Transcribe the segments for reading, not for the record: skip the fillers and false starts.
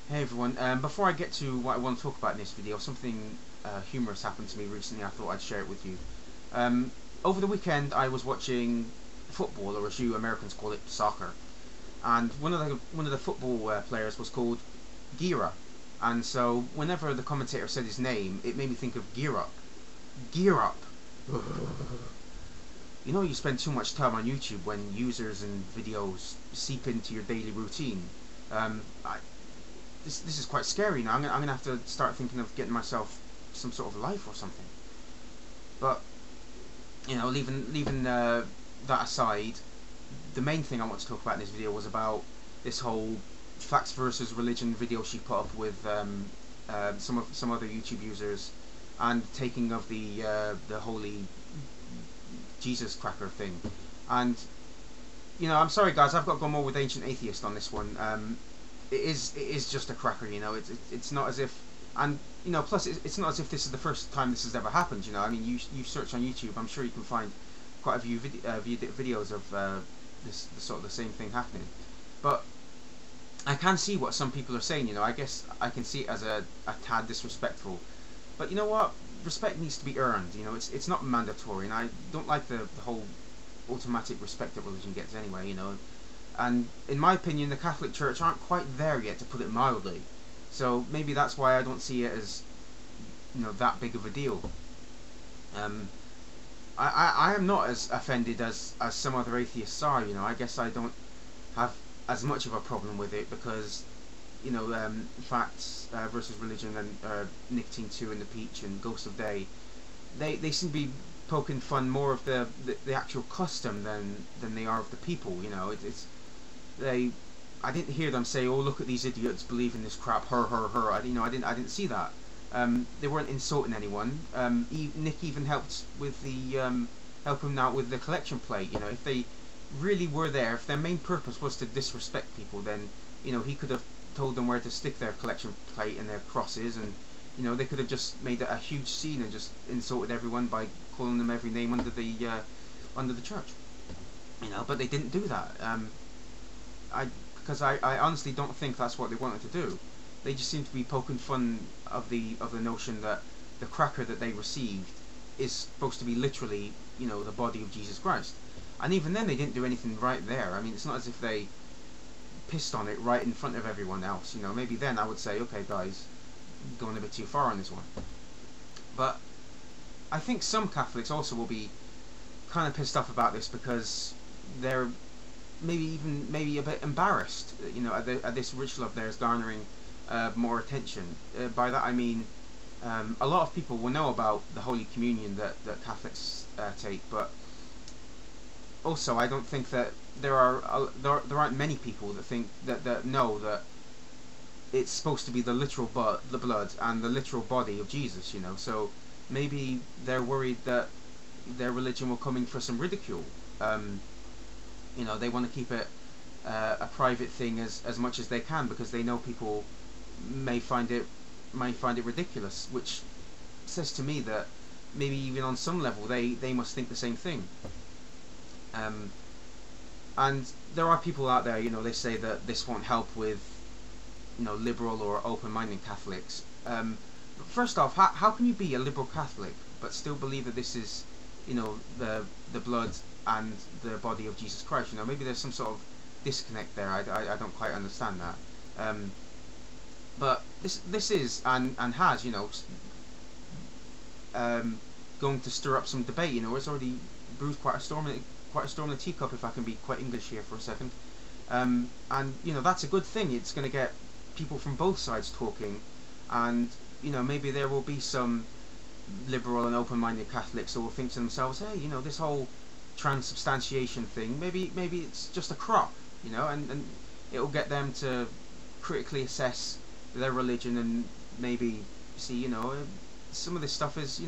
Hey everyone, before I get to what I want to talk about in this video, something humorous happened to me recently. I thought I'd share it with you. Um, Over the weekend I was watching football, or as you Americans call it, soccer, and one of the football players was called Gira, and so whenever the commentator said his name, it made me think of Gear Up. Gear Up! You know, you spend too much time on YouTube when users and videos seep into your daily routine. I, this is quite scary now. I'm gonna have to start thinking of getting myself some sort of life or something. But leaving that aside, the main thing I want to talk about in this video was about this whole facts versus religion video she put up with some other YouTube users, and taking of the holy Jesus cracker thing. And I'm sorry guys, I've got to go more with Ancient Atheist on this one. It is just a cracker. It's not as if, and plus it's not as if this is the first time this has ever happened. I mean, you search on YouTube, I'm sure you can find quite a few videos of this sort of the same thing happening. But I can see what some people are saying. I guess I can see it as a tad disrespectful. But you know what? Respect needs to be earned. It's not mandatory, and I don't like the whole automatic respect that religion gets anyway. And in my opinion, the Catholic Church aren't quite there yet, to put it mildly. So maybe that's why I don't see it as that big of a deal. I am not as offended as some other atheists are. I guess I don't have as much of a problem with it because facts versus religion and Nicotine 2 and the Peach and Ghost of Day, they seem to be poking fun more of the actual custom than they are of the people. I didn't hear them say, "Oh, look at these idiots believing this crap." Her. I didn't see that. They weren't insulting anyone. Nick even helped with help him out with the collection plate. If they really were there, if their main purpose was to disrespect people, then he could have told them where to stick their collection plate and their crosses, and they could have just made a huge scene and just insulted everyone by calling them every name under the church. But they didn't do that. Because I honestly don't think that's what they wanted to do. They just seem to be poking fun of the notion that the cracker that they received is supposed to be literally, the body of Jesus Christ. And even then, they didn't do anything right there. I mean, it's not as if they pissed on it right in front of everyone else. Maybe then I would say, okay, guys, going a bit too far on this one. But I think some Catholics also will be kind of pissed off about this because they're maybe a bit embarrassed, at this ritual of theirs garnering more attention. By that I mean, a lot of people will know about the Holy Communion that Catholics take, but also I don't think that there aren't many people that think that know that it's supposed to be the literal the blood and the literal body of Jesus. So maybe they're worried that their religion will come in for some ridicule. They want to keep it a private thing as much as they can, because they know people may find it ridiculous, which says to me that maybe even on some level they must think the same thing. And there are people out there, they say that this won't help with liberal or open-minded Catholics. First off, how can you be a liberal Catholic but still believe that this is the blood and the body of Jesus Christ? Maybe there's some sort of disconnect there. I don't quite understand that. But this is and has going to stir up some debate. It's already brewed quite a storm in the teacup, if I can be quite English here for a second. And that's a good thing. It's going to get people from both sides talking, and maybe there will be some liberal and open-minded Catholics who will think to themselves, hey, this whole transubstantiation thing, maybe it's just a crop, and it will get them to critically assess their religion and maybe see, some of this stuff is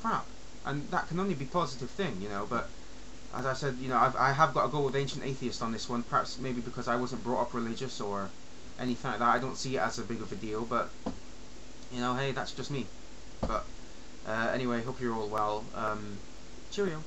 crap, and that can only be a positive thing, but as I said, I have got to go with Ancient Atheist on this one, perhaps maybe because I wasn't brought up religious or anything like that. I don't see it as a big of a deal, but hey, that's just me. But anyway, hope you're all well. Cheerio.